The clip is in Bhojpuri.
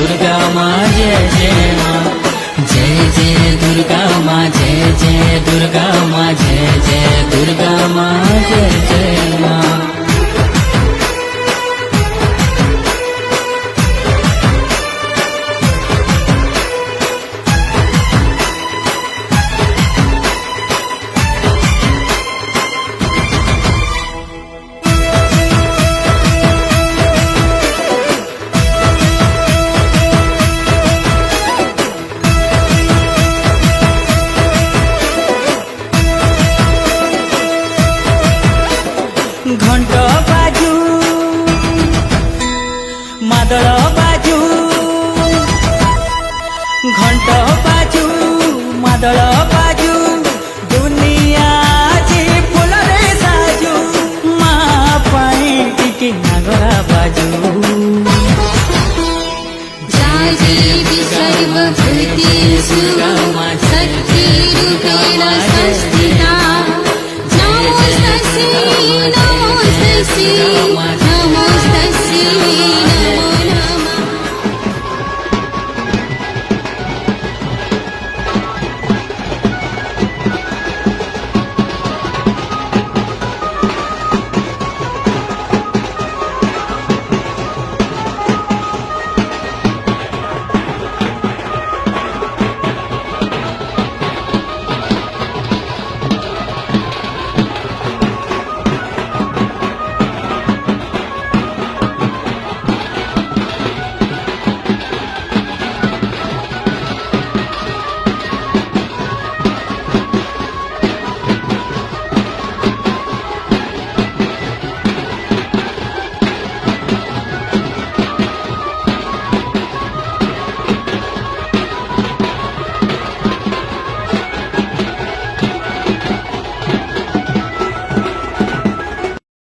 दुर्गा माँ जय जय माँ, जय जय दुर्गा माँ, जय जय दुर्गा माँ, जय जय दुर्गा माँ, जय जय माँ। घंट बाजू मादल बाजू, घंट बाजू मादल बाजू, दुनिया जी फूल रे साजू, माँ पाई टिकी नागरा बाजू। जाजी सर्वभूतेषु शक्तिरूपेण संस्थिता, नमोस्तस्यै नमोस्तस्यै